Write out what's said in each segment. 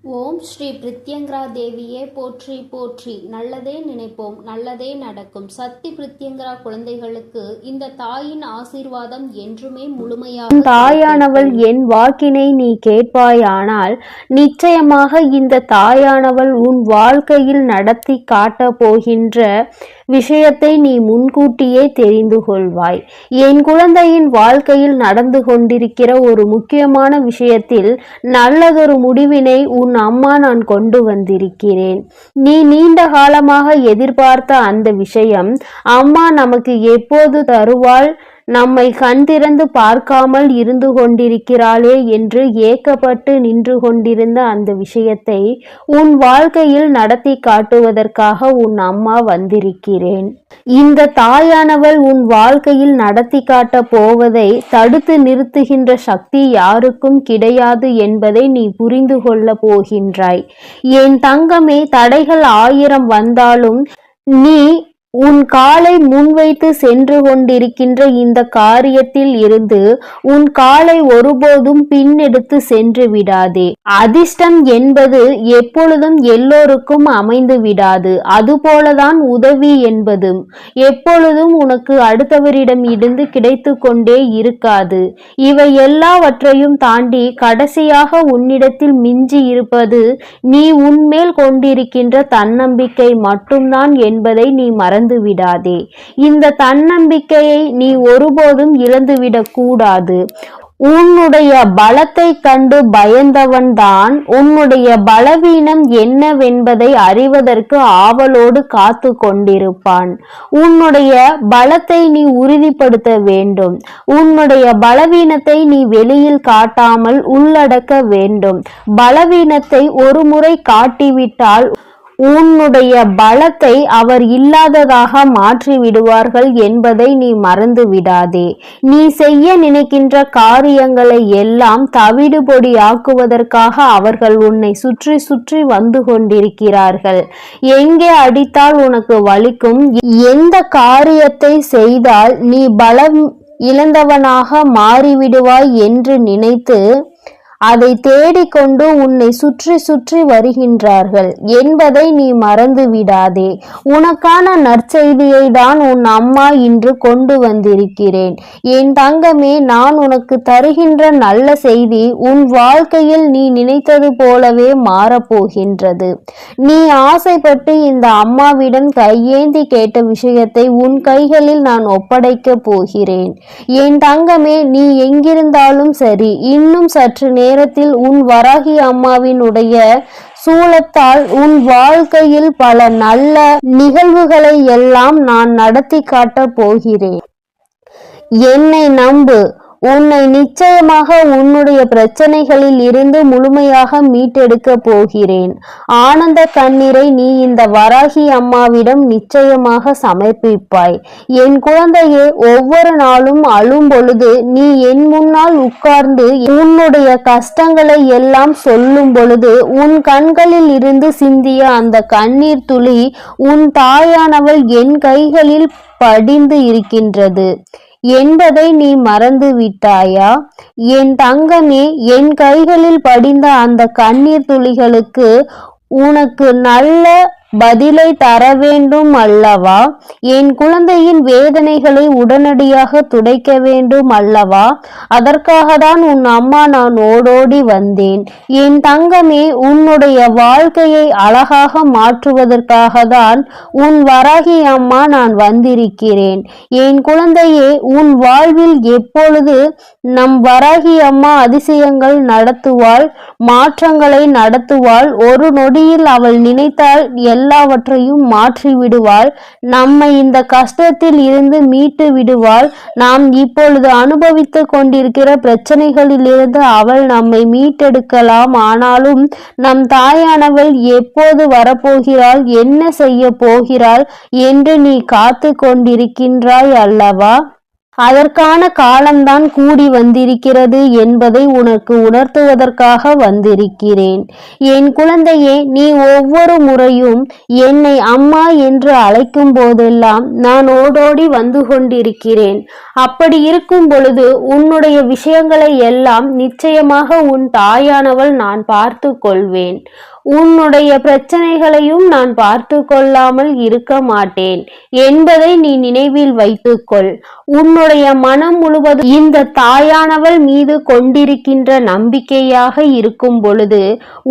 ஓம் ஸ்ரீ பிரித்யங்கரா தேவியே போற்றி போற்றி. நல்லதே நினைப்போம், நல்லதே நடக்கும். சக்தி பிரித்யங்கரா குழந்தைகளுக்கு இந்த தாயின் ஆசீர்வாதம் என்றுமே முழுமையாக. தாயானவள் என் வாக்கினை நீ கேட்பாயானால் நிச்சயமாக இந்த தாயானவள் உன் வாழ்க்கையில் நடத்தி காட்டப் போகின்ற விஷயத்தை நீ முன்கூட்டியே தெரிந்து கொள்வாய். என் குழந்தையின் வாழ்க்கையில் நடந்து கொண்டிருக்கிற ஒரு முக்கியமான விஷயத்தில் நல்லதொரு முடிவினை உன் அம்மா நான் கொண்டு வந்திருக்கிறேன். நீ நீண்ட காலமாக எதிர்பார்த்த அந்த விஷயம் அம்மா நமக்கு எப்போது தருவாள், நம்மை கண் திறந்து பார்க்காமல் இருந்து கொண்டிருக்கிறாளே என்று ஏக்கப்பட்டு நின்று கொண்டிருந்த அந்த விஷயத்தை உன் வாழ்க்கையில் நடத்தி காட்டுவதற்காக உன் அம்மா வந்திருக்கிறேன். இந்த தாயானவள் உன் வாழ்க்கையில் நடத்தி காட்ட போவதை தடுத்து நிறுத்துகின்ற சக்தி யாருக்கும் கிடையாது என்பதை நீ புரிந்து கொள்ள போகின்றாய். என் தங்கமே, தடைகள் 1000 வந்தாலும் நீ உன் காலை முன்வைத்து சென்று கொண்டிருக்கின்ற இந்த காரியத்தில் இருந்து உன் காலை ஒருபோதும் பின்னெடுத்து சென்று விடாதே. அதிர்ஷ்டம் என்பது எப்பொழுதும் எல்லோருக்கும் அமைந்து விடாது. அதுபோலதான் உதவி என்பதும் எப்பொழுதும் உனக்கு அடுத்தவரிடம் இருந்து கிடைத்து கொண்டே இருக்காது. இவை எல்லாவற்றையும் தாண்டி கடைசியாக உன்னிடத்தில் மிஞ்சி இருப்பது நீ உன்மேல் கொண்டிருக்கின்ற தன்னம்பிக்கை மட்டும்தான் என்பதை நீ மறந்து விடாதே. இந்த தன்னம்பிக்கையை நீ ஒருபோதும் இழந்துவிடக் கூடாது. உன்னுடைய பலத்தை கண்டு பயந்தவன் தான் உன்னுடைய பலவீனம் என்னவென்பதை அறிவதற்கு ஆவலோடு காத்து கொண்டிருப்பான். உன்னுடைய பலத்தை நீ உறுதிப்படுத்த வேண்டும். உன்னுடைய பலவீனத்தை நீ வெளியில் காட்டாமல் உள்ளடக்க வேண்டும். பலவீனத்தை ஒரு முறை காட்டிவிட்டால் உன்னுடைய பலத்தை அவர் இல்லாததாக மாற்றி விடுவார்கள் என்பதை நீ மறந்து விடாதே. நீ செய்ய நினைக்கின்ற காரியங்களை எல்லாம் தவிடுபொடி ஆக்குவதற்காக அவர்கள் உன்னை சுற்றி சுற்றி வந்து கொண்டிருக்கிறார்கள். எங்கே அடித்தால் உனக்கு வலிக்கும், எந்த காரியத்தை செய்தால் நீ பலம் இழந்தவனாக மாறிவிடுவாய் என்று நினைத்து அதை தேடிக்கொண்டு உன்னை சுற்றி சுற்றி வருகின்றார்கள் என்பதை நீ மறந்து விடாதே. உனக்கான நற்செய்தியை தான் உன் அம்மா இன்று கொண்டு வந்திருக்கிறேன். என் தங்கமே, நான் உனக்கு தருகின்ற நல்ல செய்தி உன் வாழ்க்கையில் நீ நினைத்தது போலவே மாறப்போகின்றது. நீ ஆசைப்பட்டு இந்த அம்மாவிடம் கையேந்தி கேட்ட விஷயத்தை உன் கைகளில் நான் ஒப்படைக்க போகிறேன். என் தங்கமே, நீ எங்கிருந்தாலும் சரி, இன்னும் சற்று நேரத்தில் உன் வராகி அம்மாவினுடைய சூலத்தால் உன் வாழ்க்கையில் பல நல்ல நிகழ்வுகளை எல்லாம் நான் நடத்தி காட்டப் போகிறேன். என்னை நம்பு. உன்னை நிச்சயமாக உன்னுடைய பிரச்சனைகளில் இருந்து முழுமையாக மீட்டெடுக்க போகிறேன். ஆனந்த கண்ணீரை நீ இந்த வராகி அம்மாவிடம் நிச்சயமாக சமர்ப்பிப்பாய். என் குழந்தையே, ஒவ்வொரு நாளும் அழும் பொழுது நீ என் முன்னால் உட்கார்ந்து உன்னுடைய கஷ்டங்களை எல்லாம் சொல்லும் பொழுது உன் கண்களில் இருந்து சிந்திய அந்த கண்ணீர் துளி உன் தாயானவள் என் கைகளில் படிந்து இருக்கின்றது என்பதை நீ மறந்து விட்டாயா? என் தங்கமே, என் கைகளில் படிந்த அந்த கண்ணீர் துளிகளுக்கு உனக்கு நல்ல பதிலை தர வேண்டும் அல்லவா? என் குழந்தையின் வேதனைகளை உடனடியாக துடைக்க வேண்டும் அல்லவா? அதற்காக தான் உன் அம்மா நான் ஓடோடி வந்தேன். என் தங்கமே, உன்னுடைய வாழ்க்கையை அழகாக மாற்றுவதற்காக தான் உன் வராகி அம்மா நான் வந்திருக்கிறேன். என் குழந்தையே, உன் வாழ்வில் எப்பொழுது நம் வராகி அம்மா அதிசயங்கள் நடத்துவாள், மாற்றங்களை நடத்துவாள். ஒரு நொடியில் அவள் நினைத்தால் எல்லாவற்றையும் மாற்றி விடுவாள். நம்மை இந்த கஷ்டத்தில் இருந்து மீட்டு விடுவாள். நாம் இப்பொழுது அனுபவித்து கொண்டிருக்கிற பிரச்சனைகளில் இருந்து அவள் நம்மை மீட்டெடுக்கலாம். ஆனாலும் நம் தாயானவள் எப்போது வரப்போகிறாள், என்ன செய்ய போகிறாள் என்று நீ காத்து கொண்டிருக்கின்றாய் அல்லவா? அதற்கான காலம்தான் கூடி வந்திருக்கிறது என்பதை உனக்கு உணர்த்துவதற்காக வந்திருக்கிறேன். என் குழந்தையே, நீ ஒவ்வொரு முறையும் என்னை அம்மா என்று அழைக்கும் போதெல்லாம் நான் ஓடோடி வந்து கொண்டிருக்கிறேன். அப்படி இருக்கும் பொழுது உன்னுடைய விஷயங்களை எல்லாம் நிச்சயமாக உன் தாயானவள் நான் பார்த்து கொள்வேன். உன்னுடைய பிரச்சனைகளையும் நான் பார்த்து கொள்ளாமல் இருக்க மாட்டேன் என்பதை நீ நினைவில் வைத்துக்கொள். உன்னுடைய மனம் முழுவதும் இந்த தாயானவள் மீது கொண்டிருக்கின்ற நம்பிக்கையாக இருக்கும் பொழுது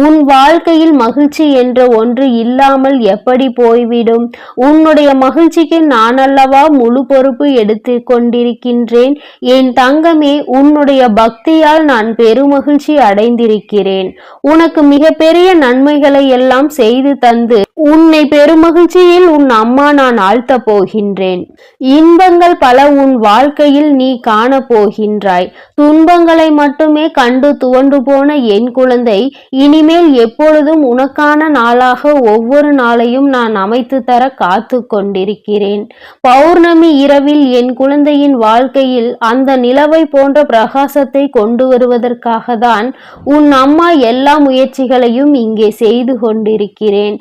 உன் வாழ்க்கையில் மகிழ்ச்சி என்ற ஒன்று இல்லாமல் எப்படி போய்விடும்? உன்னுடைய மகிழ்ச்சிக்கு நான் அல்லவா முழு பொறுப்பு எடுத்து கொண்டிருக்கின்றேன். என் தங்கமே, உன்னுடைய பக்தியால் நான் பெருமகிழ்ச்சி அடைந்திருக்கிறேன். உனக்கு மிகப்பெரிய நன்மைகளை எல்லாம் செய்து தந்து உன்னை பெருமகிழ்ச்சியில் உன் அம்மா நான் ஆழ்த்த போகின்றேன். இன்பங்கள் பல உன் வாழ்க்கையில் நீ காண போகின்றாய். துன்பங்களை மட்டுமே கண்டு துவண்டு போன என் குழந்தை, இனிமேல் எப்பொழுதும் உனக்கான நாளாக ஒவ்வொரு நாளையும் நான் அமைத்து தர காத்து கொண்டிருக்கிறேன். பௌர்ணமி இரவில் என் குழந்தையின் வாழ்க்கையில் அந்த நிலவை போன்ற பிரகாசத்தை கொண்டு வருவதற்காக தான் உன் அம்மா எல்லா முயற்சிகளையும் இங்கே செய்து கொண்டிருக்கிறேன்.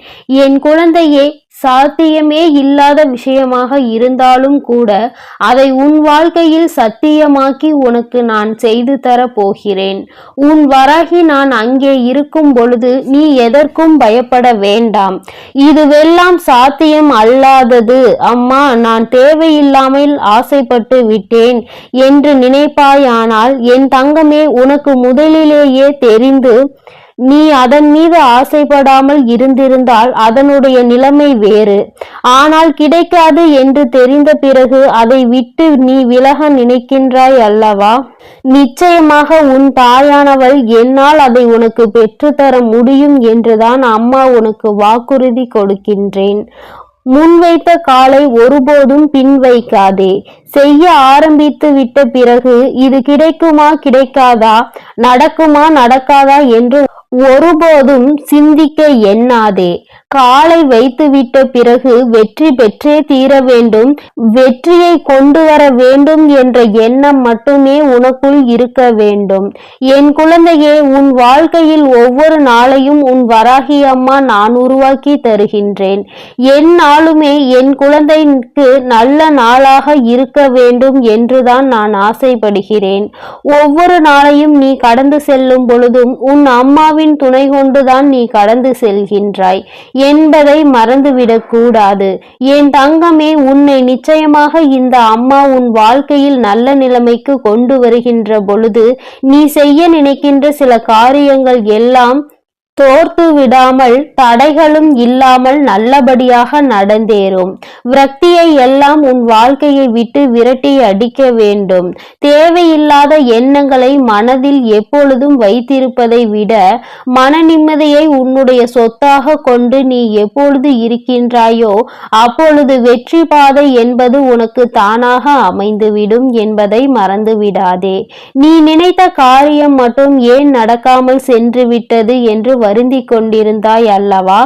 என் குழந்தையே, சாத்தியமே இல்லாத விஷயமாக இருந்தாலும் கூட அதை உன் வாழ்க்கையில் சத்தியமாக்கி உனக்கு நான் செய்து தர போகிறேன். உன் வராகி நான் அங்கே இருக்கும் பொழுது நீ எதற்கும் பயப்பட வேண்டாம். இதுவெல்லாம் சாத்தியம் அல்லாதது அம்மா, நான் தேவையில்லாமல் ஆசைப்பட்டு விட்டேன் என்று நினைப்பாயானால் என் தங்கமே, உனக்கு முதலிலேயே தெரிந்து நீ அதன் மீது ஆசைப்படாமல் இருந்திருந்தால் அதனுடைய நிலைமை வேறு. ஆனால் கிடைக்காது என்று தெரிந்த பிறகு அதை விட்டு நீ விலக நினைக்கின்றாய் அல்லவா? நிச்சயமாக உன் தாயானவள் என்னால் அதை உனக்கு பெற்றுத்தர முடியும் என்றுதான் அம்மா உனக்கு வாக்குறுதி கொடுக்கின்றேன். முன்வைத்த காலை ஒருபோதும் பின் வைக்காதே. செய்ய ஆரம்பித்து விட்ட பிறகு இது கிடைக்குமா கிடைக்காதா, நடக்குமா நடக்காதா என்று ஒருபோதும் சிந்திக்க எண்ணாதே. காலை வைத்துவிட்ட பிறகு வெற்றி பெற்றே தீர வேண்டும், வெற்றியை கொண்டு வர வேண்டும் என்ற எண்ணம் மட்டுமே உனக்குள் இருக்க வேண்டும். என் குழந்தையே, உன் வாழ்க்கையில் ஒவ்வொரு நாளையும் உன் வராகி அம்மா நான் உருவாக்கி தருகின்றேன். எந்நாளுமே என் குழந்தைக்கு நல்ல நாளாக இருக்க வேண்டும் என்றுதான் நான் ஆசைப்படுகிறேன். ஒவ்வொரு நாளையும் நீ கடந்து செல்லும் பொழுதும் உன் அம்மாவின் துணை கொண்டுதான் நீ கடந்து செல்கின்றாய் என்பதை மறந்துவிடக் கூடாது. என் தங்கமே, உன்னை நிச்சயமாக இந்த அம்மா உன் வாழ்க்கையில் நல்ல நிலைமைக்கு கொண்டு வருகின்ற பொழுது நீ செய்ய நினைக்கின்ற சில காரியங்கள் எல்லாம் தோர்த்து விடாமல் தடைகளும் இல்லாமல் நல்லபடியாக நடந்தேறும். விரக்தியை எல்லாம் உன் வாழ்க்கையை விட்டு விரட்டி அடிக்க வேண்டும். தேவையில்லாத எண்ணங்களை மனதில் எப்பொழுதும் வைத்திருப்பதை விட மன நிம்மதியை உன்னுடைய சொத்தாக கொண்டு நீ எப்பொழுது இருக்கின்றாயோ அப்பொழுது வெற்றி பாதை என்பது உனக்கு தானாக அமைந்துவிடும் என்பதை மறந்து விடாதே. நீ நினைத்த காரியம் மட்டும் ஏன் நடக்காமல் சென்று விட்டது என்று வருந்தி கொண்டிருந்தாய் அல்லவா?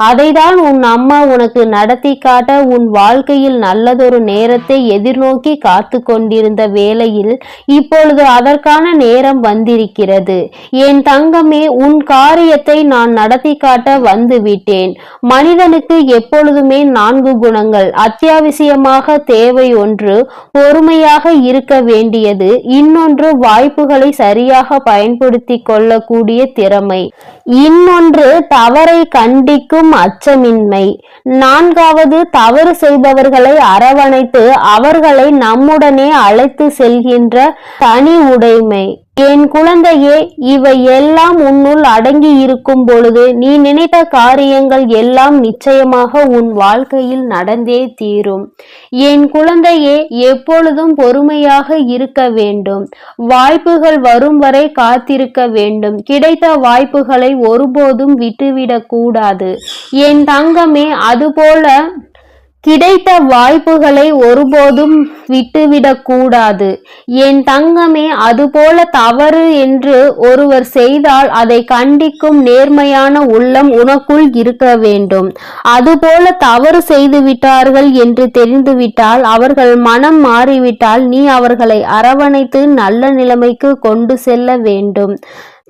அதைதான் உன் அம்மா உனக்கு நடத்தி காட்ட உன் வாழ்க்கையில் நல்லதொரு நேரத்தை எதிர்நோக்கி காத்து கொண்டிருந்த வேளையில் இப்பொழுது அதற்கான நேரம் வந்திருக்கிறது. என் தங்கமே, உன் காரியத்தை நான் நடத்தி காட்ட வந்து விட்டேன். மனிதனுக்கு எப்பொழுதுமே 4 குணங்கள் அத்தியாவசியமாக தேவை. ஒன்று பொறுமையாக இருக்க வேண்டியது, இன்னொன்று வாய்ப்புகளை சரியாக பயன்படுத்தி கொள்ளக்கூடிய திறமை, இன்னொன்று தவறை கண்டிக்கும் அச்சமின்மை, 4வது தவறு செய்பவர்களை அரவணைத்து அவர்களை நம்முடனே அழைத்து செல்கின்ற தனி உடைமை. என் குழந்தையே, இவை எல்லாம் உன்னுள் அடங்கி இருக்கும் பொழுது நீ நினைத்த காரியங்கள் எல்லாம் நிச்சயமாக உன் வாழ்க்கையில் நடந்தே தீரும். என் குழந்தையே, எப்பொழுதும் பொறுமையாக இருக்க வேண்டும். வாய்ப்புகள் வரும் வரை காத்திருக்க வேண்டும். கிடைத்த வாய்ப்புகளை ஒருபோதும் விட்டுவிடக் கூடாது. என் தங்கமே, அதுபோல கிடைத்த வாய்ப்புகளை ஒருபோதும் விட்டுவிடக் கூடாது. என் தங்கமே, அதுபோல தவறு என்று ஒருவர் செய்தால் அதை கண்டிக்கும் நேர்மையான உள்ளம் உனக்குள் இருக்க வேண்டும். அதுபோல தவறு செய்துவிட்டார்கள் என்று தெரிந்துவிட்டால், அவர்கள் மனம் மாறிவிட்டால், நீ அவர்களை அரவணைத்து நல்ல நிலைமைக்கு கொண்டு செல்ல வேண்டும்.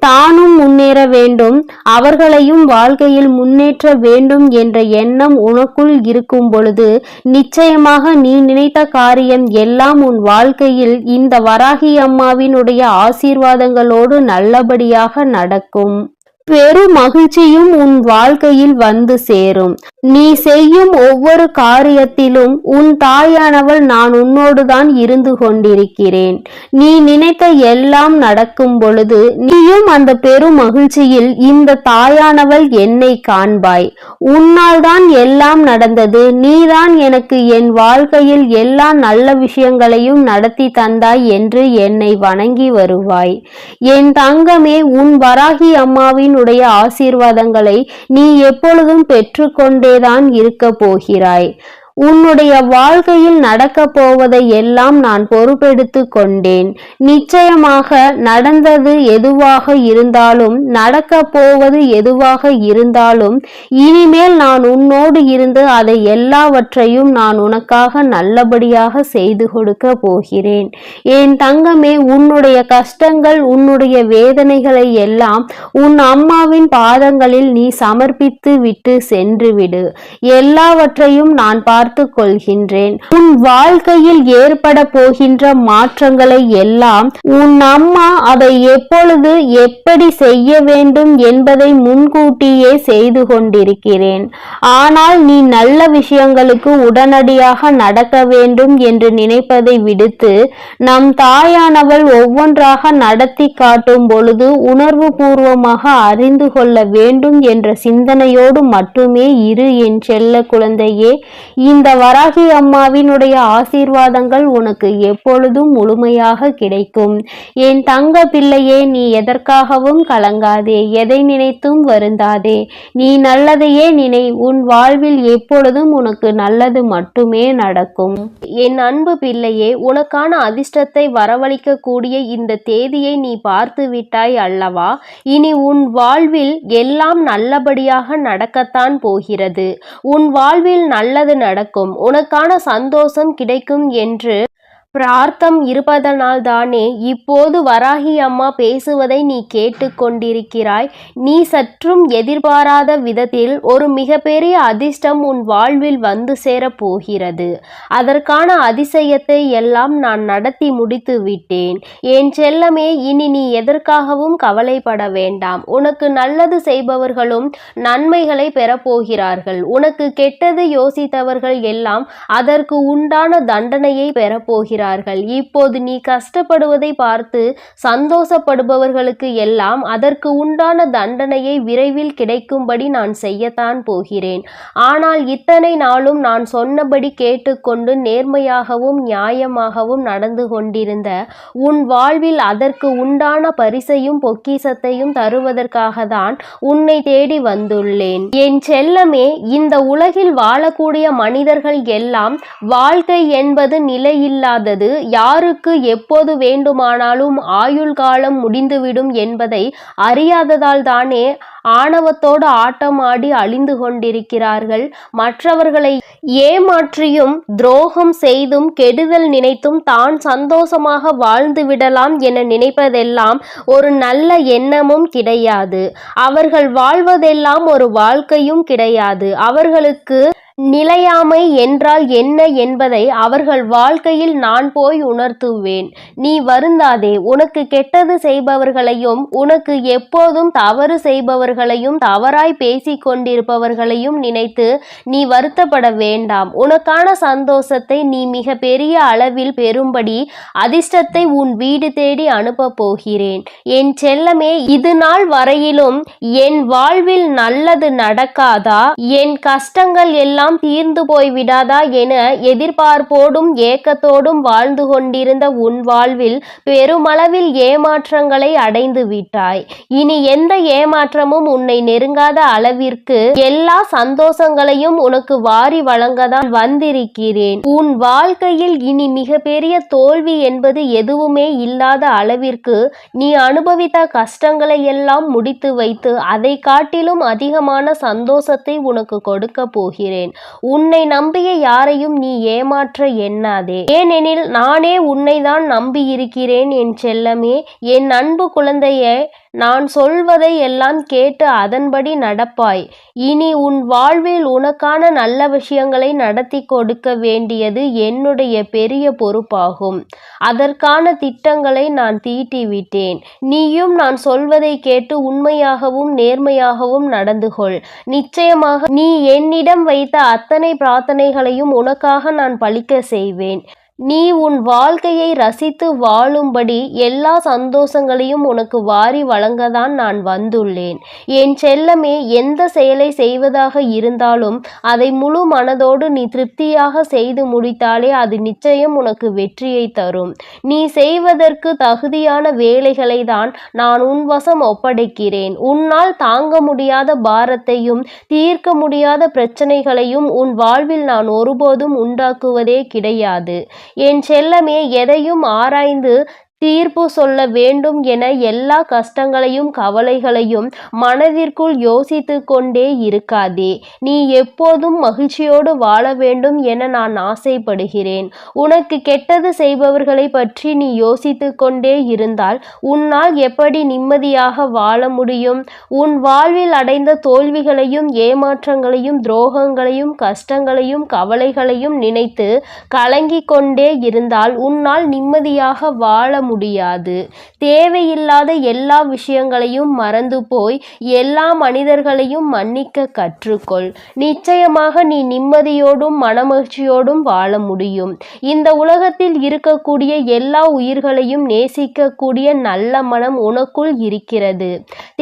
தானும் முன்னேற வேண்டும், அவர்களையும் வாழ்க்கையில் முன்னேற்ற வேண்டும் என்ற எண்ணம் உனக்குள் இருக்கும் பொழுது நிச்சயமாக நீ நினைத்த காரியம் எல்லாம் உன் வாழ்க்கையில் இந்த வராகி அம்மாவினுடைய ஆசீர்வாதங்களோடு நல்லபடியாக நடக்கும். பெரும் மகிழ்ச்சியும் உன் வாழ்க்கையில் வந்து சேரும். நீ செய்யும் ஒவ்வொரு காரியத்திலும் உன் தாயானவள் நான் உன்னோடுதான் இருந்து கொண்டிருக்கிறேன். நீ நினைத்த எல்லாம் நடக்கும் பொழுது நீயும் அந்த பெரும் மகிழ்ச்சியில் இந்த தாயானவள் என்னை காண்பாய். உன்னால் தான் எல்லாம் நடந்தது, நீதான் எனக்கு என் வாழ்க்கையில் எல்லா நல்ல விஷயங்களையும் நடத்தி தந்தாய் என்று என்னை வணங்கி வருவாய். என் தங்கமே, உன் வராகி அம்மாவின் ஆசீர்வாதங்களை நீ எப்பொழுதும் பெற்றுக்கொண்டேதான் இருக்க போகிறாய். உன்னுடைய வாழ்க்கையில் நடக்க போவதை எல்லாம் நான் பொறுப்பெடுத்து கொண்டேன். நிச்சயமாக நடந்தது எதுவாக இருந்தாலும், நடக்க போவது எதுவாக இருந்தாலும், இனிமேல் நான் உன்னோடு இருந்து அதை எல்லாவற்றையும் நான் உனக்காக நல்லபடியாக செய்து கொடுக்க போகிறேன். என் தங்கமே, உன்னுடைய கஷ்டங்கள், உன்னுடைய வேதனைகளை எல்லாம் உன் அம்மாவின் பாதங்களில் நீ சமர்ப்பித்து விட்டு சென்றுவிடு. எல்லாவற்றையும் நான் பார்த்து கொள்கின்றேன். உன் வாழ்க்கையில் ஏற்பட போகின்ற மாற்றங்களை எல்லாம் உன் அம்மா அதை எப்பொழுது எப்படி செய்ய வேண்டும் என்பதை முன்கூட்டியே செய்து கொண்டிருக்கிறேன். ஆனால் நீ நல்ல விஷயங்களுக்கு உடனடியாக நடக்க வேண்டும் என்று நினைப்பதை விடுத்து நம் தாயானவள் ஒவ்வொன்றாக நடத்தி காட்டும் பொழுது உணர்வு பூர்வமாக அறிந்து கொள்ள வேண்டும் என்ற சிந்தனையோடு மட்டுமே இரு என் செல்ல குழந்தையே. இந்த வராகி அம்மாவினுடைய ஆசீர்வாதங்கள் உனக்கு எப்பொழுதும் முழுமையாக கிடைக்கும். என் தங்க பிள்ளையே, நீ எதற்காகவும் கலங்காதே, எதை நினைத்தும் வருந்தாதே. நீ நல்லதையே நினை. உன் வாழ்வில் எப்பொழுதும் உனக்கு நல்லது மட்டுமே நடக்கும். என் அன்பு பிள்ளையே, உனக்கான அதிர்ஷ்டத்தை வரவழைக்கக்கூடிய இந்த தேதியை நீ பார்த்து விட்டாய் அல்லவா? இனி உன் வாழ்வில் எல்லாம் நல்லபடியாக நடக்கத்தான் போகிறது. உன் வாழ்வில் நல்லது நடக்கும். உனக்கான சந்தோஷம் கிடைக்கும் என்று பிரார்த்தம் இருப்பதனால் தானே இப்போது வராகி அம்மா பேசுவதை நீ கேட்டுக்கொண்டிருக்கிறாய். நீ சற்றும் எதிர்பாராத விதத்தில் ஒரு மிகப்பெரிய அதிர்ஷ்டம் உன் வாழ்வில் வந்து சேரப் போகிறது. அதற்கான அதிசயத்தை எல்லாம் நான் நடத்தி முடித்து விட்டேன். என் செல்லமே, இனி நீ எதற்காகவும் கவலைப்பட வேண்டாம். உனக்கு நல்லது செய்பவர்களும் நன்மைகளை பெறப்போகிறார்கள். உனக்கு கெட்டது யோசித்தவர்கள் எல்லாம் அதற்கு உண்டான தண்டனையை பெறப்போகிறார்கள். இப்போது நீ கஷ்டப்படுவதை பார்த்து சந்தோஷப்படுபவர்களுக்கு எல்லாம் அதற்கு உண்டான தண்டனையை விரைவில் கிடைக்கும்படி நான் செய்யத்தான் போகிறேன். ஆனால் இத்தனை நாளும் நான் சொன்னபடி கேட்டுக்கொண்டு நேர்மையாகவும் நியாயமாகவும் நடந்து கொண்டிருந்த உன் வாழ்வில் அதற்கு உண்டான பரிசையும் பொக்கிஷத்தையும் தருவதற்காக தான் உன்னை தேடி வந்துள்ளேன். என் செல்லமே, இந்த உலகில் வாழக்கூடிய மனிதர்கள் எல்லாம் வாழ்க்கை என்பது நிலையில்லாத, யாருக்கு எப்போது வேண்டுமானாலும் ஆயுள் காலம் முடிந்துவிடும் என்பதை அறியாததால் தானே ஆணவத்தோடு ஆட்டமாடி அழிந்து கொண்டிருக்கிறார்கள். மற்றவர்களை ஏமாற்றியும் துரோகம் செய்தும் கெடுதல் நினைத்தும் தான் சந்தோஷமாக வாழ்ந்து விடலாம் என நினைப்பதெல்லாம் ஒரு நல்ல எண்ணமும் கிடையாது. அவர்கள் வாழ்வதெல்லாம் ஒரு வாழ்க்கையும் கிடையாது. அவர்களுக்கு நிலையாமை என்றால் என்ன என்பதை அவர்கள் வாழ்க்கையில் நான் போய் உணர்த்துவேன். நீ வருந்தாதே. உனக்கு கெட்டது செய்பவர்களையும் உனக்கு எப்போதும் தவறு செய்பவர்களையும் தவறாய் பேசிக் கொண்டிருப்பவர்களையும் நினைத்து நீ வருத்தப்பட வேண்டாம். உனக்கான சந்தோஷத்தை நீ மிக பெரிய அளவில் பெறும்படி அதிர்ஷ்டத்தை உன் வீடு தேடி அனுப்ப போகிறேன். என் செல்லமே, இது நாள் வரையிலும் என் வாழ்வில் நல்லது நடக்காதா? என் கஷ்டங்கள் எல்லாம் எல்லாம் தீர்ந்து போய் விடாதா என எதிர்பார்ப்போடும் ஏக்கத்தோடும் வாழ்ந்து கொண்டிருந்த உன் வாழ்வில் பெருமளவில் ஏமாற்றங்களை அடைந்து விட்டாய். இனி எந்த ஏமாற்றமும் உன்னை நெருங்காத அளவிற்கு எல்லா சந்தோஷங்களையும் உனக்கு வாரி வழங்கதான் வந்திருக்கிறேன். உன் வாழ்க்கையில் இனி மிகப்பெரிய தோல்வி என்பது எதுவுமே இல்லாத அளவிற்கு நீ அனுபவித்த கஷ்டங்களை எல்லாம் முடித்து வைத்து அதை காட்டிலும் அதிகமான சந்தோஷத்தை உனக்கு கொடுக்க போகிறேன். உன்னை நம்பிய யாரையும் நீ ஏமாற்ற எண்ணாதே. ஏனெனில் நானே உன்னை தான் நம்பி இருக்கிறேன் என் செல்லமே. என் அன்பு குழந்தையே, நான் சொல்வதை எல்லாம் கேட்டு அதன்படி நடப்பாய். இனி உன் வாழ்வில் உனக்கான நல்ல விஷயங்களை நடத்தி கொடுக்க வேண்டியது என்னுடைய பெரிய பொறுப்பாகும். அதற்கான திட்டங்களை நான் தீட்டிவிட்டேன். நீயும் நான் சொல்வதை கேட்டு உண்மையாகவும் நேர்மையாகவும் நடந்து கொள். நிச்சயமாக நீ என்னிடம் வைத்த அத்தனை பிரார்த்தனைகளையும் உனக்காக நான் பலிக்க செய்வேன். நீ உன் வாழ்க்கையை ரசித்து வாழும்படி எல்லா சந்தோஷங்களையும் உனக்கு வாரி வழங்கத்தான் நான் வந்துள்ளேன். என் செல்லமே, எந்த செயலை செய்வதாக இருந்தாலும் அதை முழு மனதோடு நீ திருப்தியாக செய்து முடித்தாலே அது நிச்சயம் உனக்கு வெற்றியை தரும். நீ செய்வதற்கு தகுதியான வேலைகளை தான் நான் உன் வசம் ஒப்படைக்கிறேன். உன்னால் தாங்க முடியாத பாரத்தையும் தீர்க்க முடியாத பிரச்சனைகளையும் உன் வாழ்வில் நான் ஒருபோதும் உண்டாக்குவதே கிடையாது. என் செல்லமே, எதையும் ஆராய்ந்து தீர்ப்பு சொல்ல வேண்டும் என எல்லா கஷ்டங்களையும் கவலைகளையும் மனதிற்குள் யோசித்து கொண்டே இருக்காதே. நீ எப்போதும் மகிழ்ச்சியோடு வாழ வேண்டும் என நான் ஆசைப்படுகிறேன். உனக்கு கெட்டது செய்பவர்களை பற்றி நீ யோசித்து கொண்டே இருந்தால் உன்னால் எப்படி நிம்மதியாக வாழ முடியும்? உன் வாழ்வில் அடைந்த தோல்விகளையும் ஏமாற்றங்களையும் துரோகங்களையும் கஷ்டங்களையும் கவலைகளையும் நினைத்து கலங்கிக் கொண்டே இருந்தால் உன்னால் நிம்மதியாக வாழ முடியாது. தேவையில்லாத எல்லா விஷயங்களையும் மறந்து போய் எல்லா மனிதர்களையும் மன்னிக்க கற்றுக்கொள். நிச்சயமாக நீ நிம்மதியோடும் மனமகிழ்ச்சியோடும் வாழ முடியும். இந்த உலகத்தில் இருக்கக்கூடிய எல்லா உயிர்களையும் நேசிக்கக்கூடிய நல்ல மனம் உனக்குள் இருக்கிறது.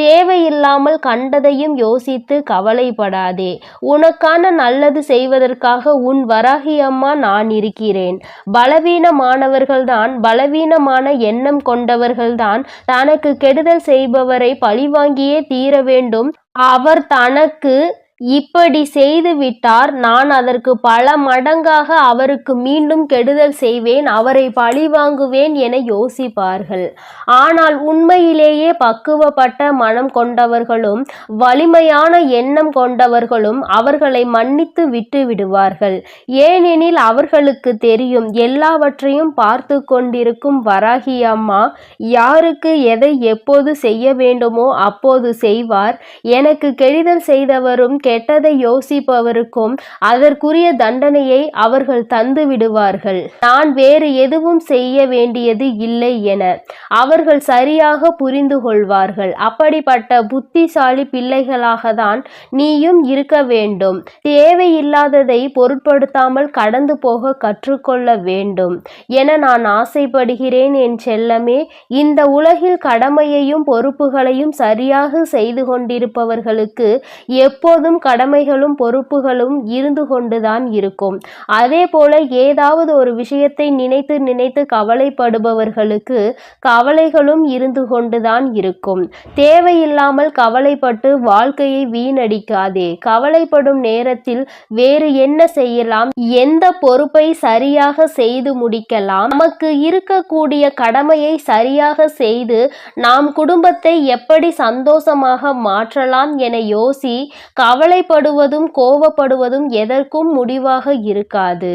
தேவையில்லாமல் கண்டதையும் யோசித்து கவலைப்படாதே. உனக்கான நல்லது செய்வதற்காக உன் வராகி அம்மா நான் இருக்கிறேன். பலவீனமான எண்ணம் கொண்டவர்கள்தான் தனக்கு கெடுதல் செய்பவரை பழிவாங்கியே தீர வேண்டும். அவர் தனக்கு இப்படி செய்து விட்டார், நான் அதற்கு பல மடங்காக அவருக்கு மீண்டும் கெடுதல் செய்வேன், அவரை பழிவாங்குவேன் என யோசிப்பார்கள். ஆனால் உண்மையிலேயே பக்குவப்பட்ட மனம் கொண்டவர்களும் வலிமையான எண்ணம் கொண்டவர்களும் அவர்களை மன்னித்து விட்டு விடுவார்கள். ஏனெனில் அவர்களுக்கு தெரியும், எல்லாவற்றையும் பார்த்து கொண்டிருக்கும் வராகி அம்மா யாருக்கு எதை எப்போது செய்ய வேண்டுமோ அப்போது செய்வார். எனக்கு கெடுதல் செய்தவரும் கெட்டதை யோசிப்பவருக்கும் அதற்குரிய தண்டனையை அவர்கள் தந்து விடுவார்கள். நான் வேறு எதுவும் செய்ய வேண்டியது இல்லை என அவர்கள் சரியாக புரிந்து கொள்வார்கள். அப்படிப்பட்ட புத்திசாலி பிள்ளைகளாக தான் நீயும் இருக்க வேண்டும். தேவையில்லாததை பொருட்படுத்தாமல் கடந்து போக கற்றுக்கொள்ள வேண்டும் என நான் ஆசைப்படுகிறேன் என் செல்லமே. இந்த உலகில் கடமையையும் பொறுப்புகளையும் சரியாக செய்து கொண்டிருப்பவர்களுக்கு எப்போதும் கடமைகளும் பொறுப்புகளும் இருந்து கொண்டுதான் இருக்கும். அதே போல ஏதாவது ஒரு விஷயத்தை நினைத்து நினைத்து கவலைப்படுபவர்களுக்கு கவலைகளும் இருந்து கொண்டுதான் இருக்கும். தேவையில்லாமல் கவலைப்பட்டு வாழ்க்கையை வீணடிக்காதே. கவலைப்படும் நேரத்தில் வேறு என்ன செய்யலாம், எந்த பொறுப்பை சரியாக செய்து முடிக்கலாம், நமக்கு இருக்கக்கூடிய கடமையை சரியாக செய்து நாம் குடும்பத்தை எப்படி சந்தோஷமாக மாற்றலாம் என யோசி. கவலைப்படுவதும் கோபப்படுவதும் எதற்கும் முடிவாக இருக்காது.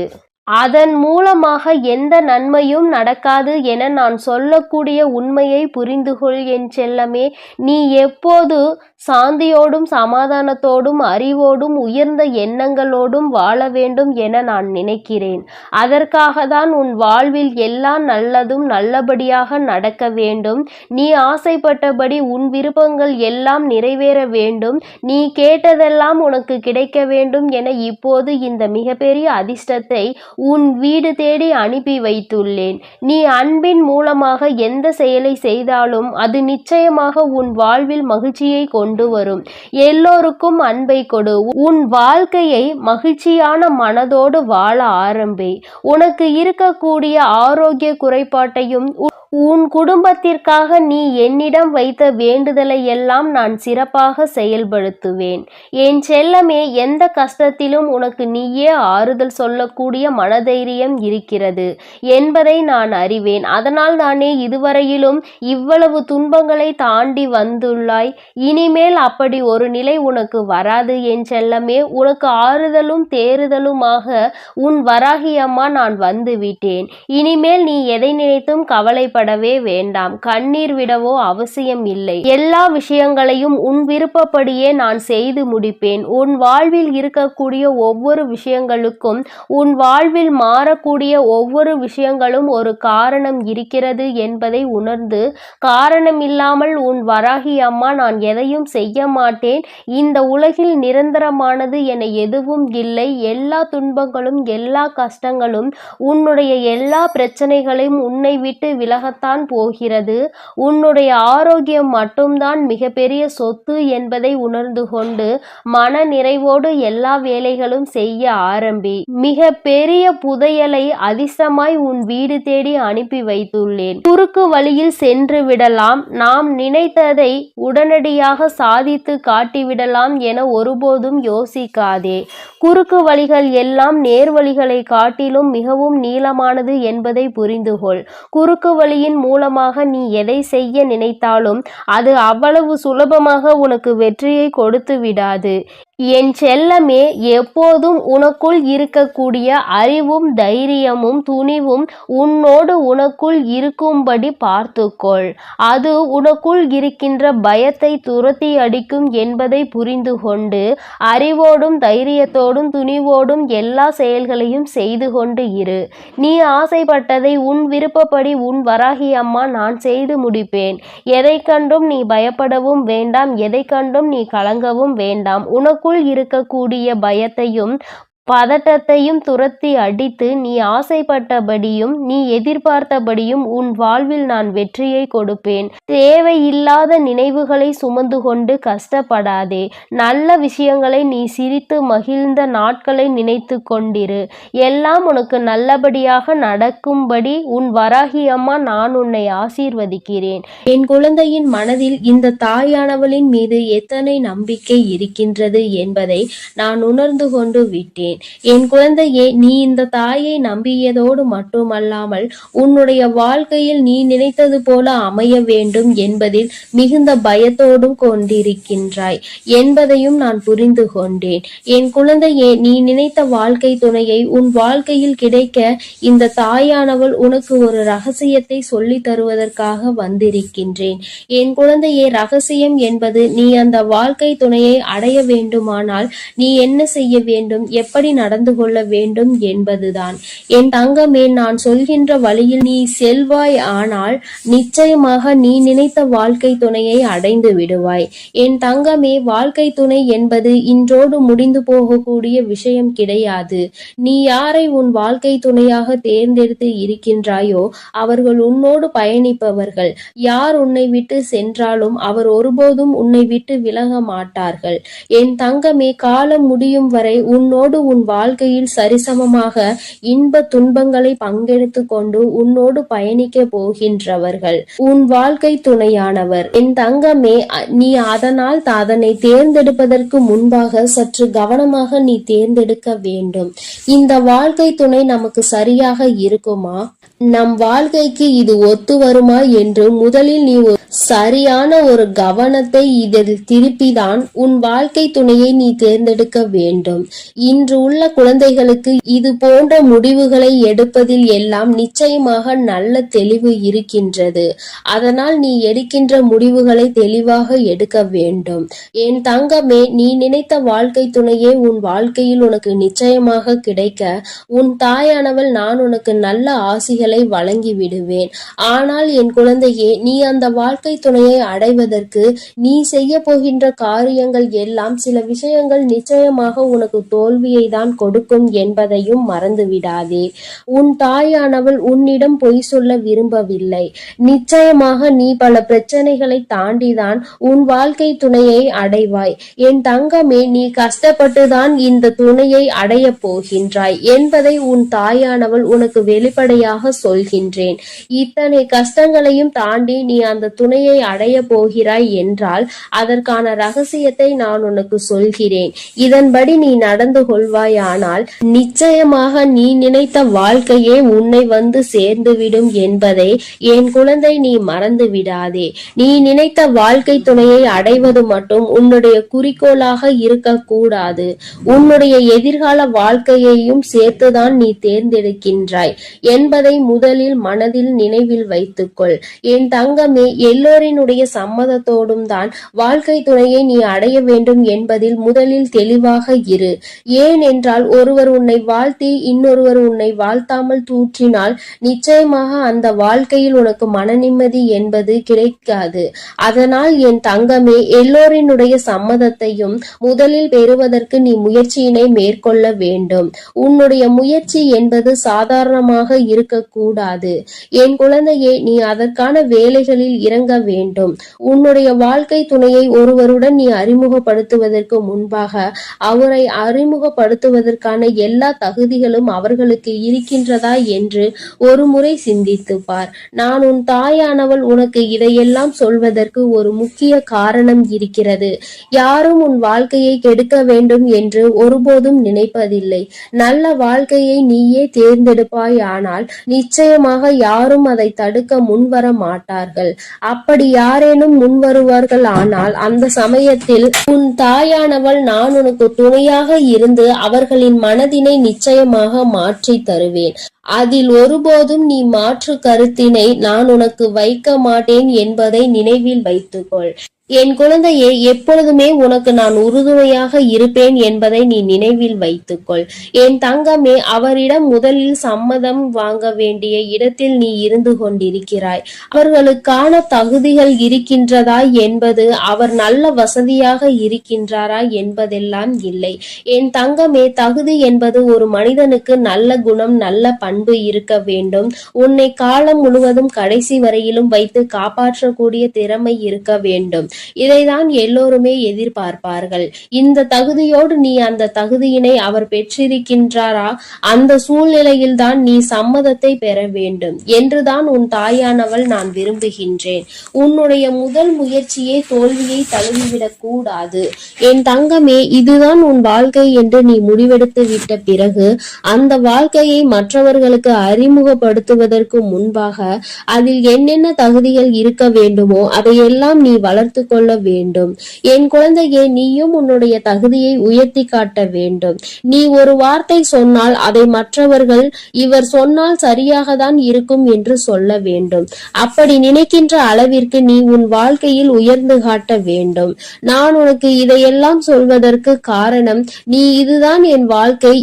அதன் மூலமாக எந்த நன்மையும் நடக்காது என நான் சொல்லக்கூடிய உண்மையை புரிந்து கொள் என் செல்லமே. நீ எப்போது சாந்தியோடும் சமாதானத்தோடும் அறிவோடும் உயர்ந்த எண்ணங்களோடும் வாழ வேண்டும் என நான் நினைக்கிறேன். அதற்காக தான் உன் வாழ்வில் எல்லா நல்லதும் நல்லபடியாக நடக்க வேண்டும். நீ ஆசைப்பட்டபடி உன் விருப்பங்கள் எல்லாம் நிறைவேற வேண்டும். நீ கேட்டதெல்லாம் உனக்கு கிடைக்க வேண்டும் என இப்போது இந்த மிகப்பெரிய அதிர்ஷ்டத்தை உன் வீடு தேடி அனுப்பி வைத்துள்ளேன். நீ அன்பின் மூலமாக எந்த செயலை செய்தாலும் அது நிச்சயமாக உன் வாழ்வில் மகிழ்ச்சியை கொண்டு வரும். எல்லோருக்கும் அன்பை கொடு. உன் வாழ்க்கையை மகிழ்ச்சியான மனதோடு வாழ ஆரம்பி. உனக்கு இருக்கக்கூடிய ஆரோக்கிய குறைபாட்டையும் உன் குடும்பத்திற்காக நீ என்னிடம் வைத்த வேண்டுதலை எல்லாம் நான் சிறப்பாக செயல்படுத்துவேன். என் செல்லமே, எந்த கஷ்டத்திலும் உனக்கு நீயே ஆறுதல் சொல்லக்கூடிய மனதைரியம் இருக்கிறது என்பதை நான் அறிவேன். அதனால் தானே இதுவரையிலும் இவ்வளவு துன்பங்களை தாண்டி வந்துள்ளாய். இனிமேல் அப்படி ஒரு நிலை உனக்கு வராது என் செல்லமே. உனக்கு ஆறுதலும் தேறுதலுமாக உன் வராகி அம்மா நான் வந்துவிட்டேன். இனிமேல் நீ எதை நினைத்தும் கவலைப்படவே வேண்டாம். கண்ணீர் விடவோ அவசியம் இல்லை. எல்லா விஷயங்களையும் உன் விருப்பப்படியே நான் செய்து முடிப்பேன். உன் வாழ்வில் இருக்கக்கூடிய ஒவ்வொரு விஷயங்களுக்கும், உன் வாழ்வில் மாறக்கூடிய ஒவ்வொரு விஷயங்களும் ஒரு காரணம் இருக்கிறது என்பதை உணர்ந்து, காரணம் இல்லாமல் உன் வராகி அம்மா நான் எதையும் செய்ய மாட்டேன். இந்த உலகில் நிரந்தரமானது என எதுவும் இல்லை. எல்லா துன்பங்களும் எல்லா கஷ்டங்களும் உன்னுடைய எல்லா பிரச்சனைகளையும் உன்னை விட்டு விலகத்தான் போகிறது. உன்னுடைய ஆரோக்கியம் மட்டும்தான் மிகப்பெரிய சொத்து என்பதை உணர்ந்து கொண்டு மன நிறைவோடு எல்லா வேலைகளும் செய்ய ஆரம்பி. மிக பெரிய புதையலை அதிர்ஷ்டமாய் உன் வீடு தேடி அனுப்பி வைத்துள்ளேன். குறுக்கு வழியில் சென்று விடலாம், நாம் நினைத்ததை உடனடியாக சாதித்து காட்டிவிடலாம் என ஒருபோதும் யோசிக்காதே. குறுக்கு வழிகள் எல்லாம் நேர்வழிகளை காட்டிலும் மிகவும் நீளமானது என்பதை புரிந்துகொள். குறுக்கு வழியின் மூலமாக நீ எதை செய்ய நினைத்தாலும் அது அவ்வளவு சுலபமாக உனக்கு வெற்றியை கொடுத்து விடாது. என் செல்லமே, எப்போதும் உனக்குள் இருக்கக்கூடிய அறிவும் தைரியமும் துணிவும் உன்னோடு உனக்குள் இருக்கும்படி பார்த்துக்கொள். அது உனக்குள் இருக்கின்ற பயத்தை துரத்தி அடிக்கும் என்பதை புரிந்து கொண்டு அறிவோடும் தைரியத்தோடும் துணிவோடும் எல்லா செயல்களையும் செய்து கொண்டு இரு. நீ ஆசைப்பட்டதை உன் விருப்பப்படி உன் வராகி அம்மா நான் செய்து முடிப்பேன். எதை கண்டும் நீ பயப்படவும் வேண்டாம், எதை கண்டும் நீ கலங்கவும் வேண்டாம். உனக்குள் இருக்கக்கூடிய பயத்தையும் பதட்டத்தையும் துரத்தி அடித்து நீ ஆசைப்பட்டபடியும் நீ எதிர்பார்த்தபடியும் உன் வாழ்வில் நான் வெற்றியை கொடுப்பேன். தேவையில்லாத நினைவுகளை சுமந்து கொண்டு கஷ்டப்படாதே. நல்ல விஷயங்களை நீ சிரித்து மகிழ்ந்த நாட்களை நினைத்து கொண்டிரு. எல்லாம் உனக்கு நல்லபடியாக நடக்கும்படி உன் வராகி அம்மா நான் உன்னை ஆசீர்வதிக்கிறேன். என் குழந்தையின் மனதில் இந்த தாயானவளின் மீது எத்தனை நம்பிக்கை இருக்கின்றது என்பதை நான் உணர்ந்து கொண்டு விட்டேன். என் குழந்தையே, நீ இந்த தாயை நம்பியதோடு மட்டுமல்லாமல் உன்னுடைய வாழ்க்கையில் நீ நினைத்தது போல அமைய வேண்டும் என்பதில் மிகுந்த பயத்தோடும் கொண்டிருக்கின்றாய் என்பதையும் நான் புரிந்து கொண்டேன். என் குழந்தையே, நீ நினைத்த வாழ்க்கை துணையை உன் வாழ்க்கையில் கிடைக்க இந்த தாயானவள் உனக்கு ஒரு ரகசியத்தை சொல்லி தருவதற்காக வந்திருக்கின்றேன். என் குழந்தையே, ரகசியம் என்பது நீ அந்த வாழ்க்கை துணையை அடைய வேண்டுமானால் நீ என்ன செய்ய வேண்டும், எப்படி நடந்து கொள்ள வேண்டும் என்பதுதான். என் தங்கமே, நான் சொல்கின்ற வழியில் நீ செல்வாய் ஆனால் நிச்சயமாக நீ நினைத்த வாழ்க்கை துணையை அடைந்து விடுவாய். என் தங்கமே, வாழ்க்கை துணை என்பது இன்றோடு முடிந்து போகக்கூடிய விஷயம் கிடையாது. நீ யாரை உன் வாழ்க்கை துணையாக தேர்ந்தெடுத்து இருக்கின்றாயோ அவர்கள் உன்னோடு பயணிப்பவர்கள். யார் உன்னை விட்டு சென்றாலும் அவர் ஒருபோதும் உன்னை விட்டு விலக மாட்டார்கள். என் தங்கமே, காலம் முடியும் வரை உன்னோடு உன் வாழ்க்கையில் சரிசமமாக இன்ப துன்பங்களை பங்கெடுத்து கொண்டு உன்னோடு பயணிக்க போகின்றவர்கள் உன் வாழ்க்கை துணையானவர். என் தங்கமே, நீ அதனால் அதனை தேர்ந்தெடுப்பதற்கு முன்பாக சற்று கவனமாக நீ தேர்ந்தெடுக்க வேண்டும். இந்த வாழ்க்கை துணை நமக்கு சரியாக இருக்குமா, நம் வாழ்க்கைக்கு இது ஒத்து வருமா என்று முதலில் நீ சரியான ஒரு கவனத்தை இதில் திருப்பிதான் உன் வாழ்க்கை துணையை நீ தேர்ந்தெடுக்க வேண்டும். இன்று உள்ள குழந்தைகளுக்கு இது போன்ற முடிவுகளை எடுப்பதில் எல்லாம் நிச்சயமாக நல்ல தெளிவு இருக்கின்றது. அதனால் நீ எடுக்கின்ற முடிவுகளை தெளிவாக எடுக்க வேண்டும். என் தங்கமே, நீ நினைத்த வாழ்க்கை துணையே உன் வாழ்க்கையில் உனக்கு நிச்சயமாக கிடைக்க உன் தாயானவள் நான் உனக்கு நல்ல ஆசிகளை வழங்கி விடுவேன். ஆனால் என் குழந்தையே, நீ அந்த வாழ்க்கை துணையை அடைவதற்கு நீ செய்ய போகின்ற காரியங்கள் எல்லாம் சில விஷயங்கள் நிச்சயமாக உனக்கு தோல்வியை தான் கொடுக்கும் என்பதையும் மறந்துவிடாதே. உன் தாயானவள் உன்னிடம் பொய் சொல்ல விரும்பவில்லை. நிச்சயமாக நீ பல பிரச்சனைகளை தாண்டிதான் உன் வாழ்க்கை துணையை அடைவாய். என் தங்கமே, நீ கஷ்டப்பட்டுதான் இந்த துணையை அடைய போகின்றாய் என்பதை உன் தாயானவள் உனக்கு வெளிப்படையாக சொல்கின்றேன். இத்தனை கஷ்டங்களையும் தாண்டி நீ அந்த துணையை அடைய போகிறாய் என்றால் அதற்கான ரகசியத்தை நான் உனக்கு சொல்கிறேன். இதன்படி நீ நடந்து கொள்வாயானால் நிச்சயமாக நீ நினைத்த வாழ்க்கையே உன்னை வந்து சேர்ந்துவிடும் என்பதை என் குழந்தை நீ மறந்து விடாதே. நீ நினைத்த வாழ்க்கை துணையை அடைவது மட்டும் உன்னுடைய குறிக்கோளாக இருக்கக்கூடாது. உன்னுடைய எதிர்கால வாழ்க்கையையும் சேர்த்துதான் நீ தேர்ந்தெடுக்கின்றாய் என்பதை முதலில் மனதில் நினைவில் வைத்துக்கொள். என் தங்கமே, எல்லோரினுடைய சம்மதத்தோடும் தான் வாழ்க்கை துணையை நீ அடைய வேண்டும் என்பதில் முதலில் தெளிவாக இரு. ஏன் என்றால் ஒருவர் உன்னை வாழ்த்தி இன்னொருவர் உன்னை வாழ்த்தாமல் தூற்றினால் நிச்சயமாக அந்த வாழ்க்கையில் உனக்கு மன நிம்மதி என்பது கிடைக்காது. அதனால் என் தங்கமே, எல்லோரினுடைய சம்மதத்தையும் முதலில் பெறுவதற்கு நீ முயற்சியினை மேற்கொள்ள வேண்டும். உன்னுடைய முயற்சி என்பது சாதாரணமாக இருக்கக்கூடாது. என் குழந்தையே, நீ அதற்கான வேலைகளில் இறங்க வேண்டும். உன்னுடைய வாழ்க்கை துணையை ஒருவருடன் நீ அறிமுகப்படுத்துவதற்கு முன்பாக அவரை அறிமுகப்படுத்துவதற்கான எல்லா தகுதிகளும் அவர்களுக்கு இருக்கின்றதா என்று ஒரு முறை சிந்தித்து பார். நான் உன் தாயானவள் உனக்கு இதையெல்லாம் சொல்வதற்கு ஒரு முக்கிய காரணம் இருக்கிறது. யாரும் உன் வாழ்க்கையை கெடுக்க வேண்டும் என்று ஒருபோதும் நினைப்பதில்லை. நல்ல வாழ்க்கையை நீயே தேர்ந்தெடுப்பாய். ஆனால் நிச்சயமாக யாரும் அதை தடுக்க முன்வர மாட்டார்கள். அப்படி யாரேனும் முன்வருவார்கள் ஆனால் அந்த சமயத்தில் உன் தாயானவள் நான் உனக்கு துணையாக இருந்து அவர்களின் மனதினை நிச்சயமாக மாற்றி தருவேன். அதில் ஒருபோதும் நீ மாற்று கருத்தினை நான் உனக்கு வைக்க மாட்டேன் என்பதை நினைவில் வைத்துக்கொள். என் குழந்தையே, எப்பொழுதுமே உனக்கு நான் உறுதுணையாக இருப்பேன் என்பதை நீ நினைவில் வைத்துக்கொள். என் தங்கமே, அவரிடம் முதலில் சம்மதம் வாங்க வேண்டிய இடத்தில் நீ இருந்து கொண்டிருக்கிறாய். அவர்களுக்கான தகுதிகள் இருக்கின்றதா என்பது அவர் நல்ல வசதியாக இருக்கின்றாரா என்பதெல்லாம் இல்லை. என் தங்கமே, தகுதி என்பது ஒரு மனிதனுக்கு நல்ல குணம், நல்ல பண்பு இருக்க வேண்டும். உன்னை காலம் முழுவதும் கடைசி வரையிலும் வைத்து காப்பாற்றக்கூடிய திறமை இருக்க வேண்டும். இதைதான் எல்லோருமே எதிர்பார்ப்பார்கள். இந்த தகுதியோடு நீ அந்த தகுதியினை அவர் பெற்றிருக்கின்றாரா? அந்த சூழ்நிலையில் தான் நீ சம்மதத்தை பெற வேண்டும் என்றுதான் உன் தாயானவள் நான் விரும்புகின்றேன். உன்னுடைய முதல் முயற்சியே தோல்வியை தழுவிவிடக் கூடாது. என் தங்கமே, இதுதான் உன் வாழ்க்கை என்று நீ முடிவெடுத்து விட்ட பிறகு அந்த வாழ்க்கையை மற்றவர்களுக்கு அறிமுகப்படுத்துவதற்கு முன்பாக அதில் என்னென்ன தகுதிகள் இருக்க வேண்டுமோ அதையெல்லாம் நீ வளர்த்து கொள்ள வேண்டும். என் குழந்தையே, நீயும் உன்னுடைய தகுதியை உயர்த்தி காட்ட வேண்டும். நீ ஒரு வார்த்தை சொன்னால் அதை மற்றவர்கள் இவர் சொன்னால் சரியாக தான் இருக்கும் என்று சொல்ல வேண்டும். அப்படி நினைக்கின்ற அளவிற்கு நீ உன் வாழ்க்கையில் உயர்ந்து காட்ட வேண்டும். நான் உனக்கு இதையெல்லாம் சொல்வதற்கு காரணம், நீ இதுதான் என் வாழ்க்கை,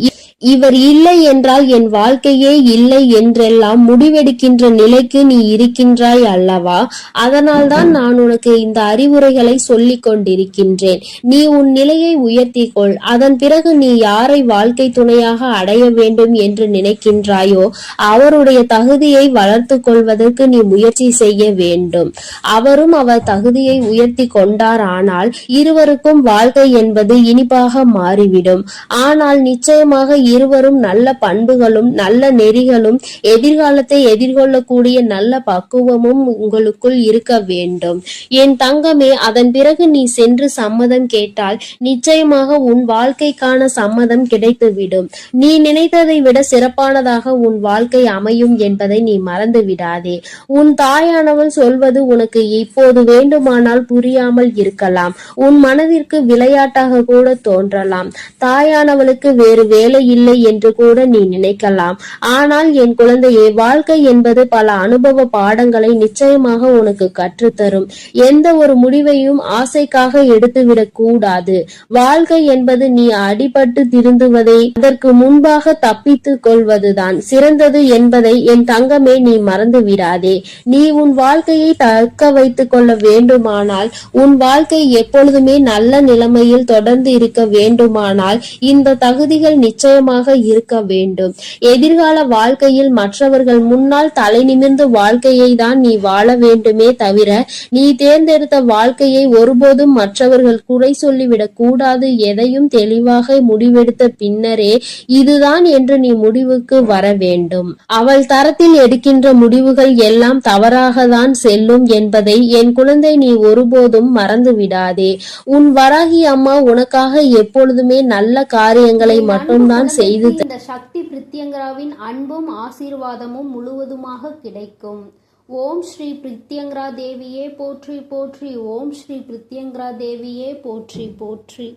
இவர் இல்லை என்றால் என் வாழ்க்கையே இல்லை என்றெல்லாம் முடிவெடுக்கின்ற நிலைக்கு நீ இருக்கின்றாய் அல்லவா? அதனால்தான் நான் உனக்கு இந்த அறிவுரைகளை சொல்லிக் கொண்டிருக்கின்றேன். நீ உன் நிலையை உயர்த்திக்கொள். அதன் பிறகு நீ யாரை வாழ்க்கை துணையாக அடைய வேண்டும் என்று நினைக்கின்றாயோ அவருடைய தகுதியை வளர்த்து கொள்வதற்கு நீ முயற்சி செய்ய வேண்டும். அவரும் அவர் தகுதியை உயர்த்தி கொண்டார் ஆனால் இருவருக்கும் வாழ்க்கை என்பது இனிப்பாக மாறிவிடும். ஆனால் நிச்சயமாக இருவரும் நல்ல பண்புகளும் நல்ல நெறிகளும் எதிர்காலத்தை எதிர்கொள்ளக்கூடிய நல்ல பக்குவமும் உங்களுக்குள் இருக்க வேண்டும். என் தங்கமே, அதன் பிறகு நீ சென்று சம்மதம் கேட்டால் நிச்சயமாக உன் வாழ்க்கைக்கான சம்மதம் கிடைத்துவிடும். நீ நினைத்ததை விட சிறப்பானதாக உன் வாழ்க்கை அமையும் என்பதை நீ மறந்து விடாதே. உன் தாயானவள் சொல்வது உனக்கு இப்போது வேண்டுமானால் புரியாமல் இருக்கலாம். உன் மனதிற்கு விளையாட்டாக கூட தோன்றலாம். தாயானவளுக்கு வேறு வேலை இல்லை என்று கூட நீ நினைக்கலாம். ஆனால் என் குழந்தையே, வாழ்க்கை என்பது பல அனுபவ பாடங்களை நிச்சயமாக உனக்கு கற்றுத்தரும். எந்த ஒரு முடிவையும் ஆசைக்காக எடுத்துவிடக் கூடாது. வாழ்க்கை என்பது நீ அடிபட்டு திருந்துவதை அதற்கு முன்பாக தப்பித்துக் கொள்வதுதான் சிறந்தது என்பதை என் தங்கமே நீ மறந்து விடாதே. நீ உன் வாழ்க்கையை தக்க வைத்துக் கொள்ள வேண்டுமானால், உன் வாழ்க்கை எப்பொழுதுமே நல்ல நிலைமையில் தொடர்ந்து இருக்க வேண்டுமானால் இந்த தகுதிகள் நிச்சயமாக இருக்க வேண்டும். எதிர்கால வாழ்க்கையில் மற்றவர்கள் முன்னால் தலை நிமிர்ந்த வாழ்க்கையை தான் நீ வாழ வேண்டுமே தவிர, நீ தேர்ந்தெடுத்த வாழ்க்கையை ஒருபோதும் மற்றவர்கள் குறை சொல்லிவிடக் கூடாது. எதையும் தெளிவாக முடிவெடுத்த பின்னரே இதுதான் என்று நீ முடிவுக்கு வர வேண்டும். அவள் தரத்தில் எடுக்கின்ற முடிவுகள் எல்லாம் தவறாக தான் செல்லும் என்பதை என் குழந்தை நீ ஒருபோதும் மறந்து விடாதே. உன் வராகி அம்மா உனக்காக எப்பொழுதுமே நல்ல காரியங்களை மட்டும்தான் செய்து இந்த சக்தி பிரித்யங்கராவின் அன்பும் ஆசீர்வாதமும் முழுவதுமாக கிடைக்கும். ஓம் ஸ்ரீ பிரித்யங்கரா தேவியே போற்றி போற்றி. ஓம் ஸ்ரீ பிரித்யங்கரா தேவியே போற்றி போற்றி.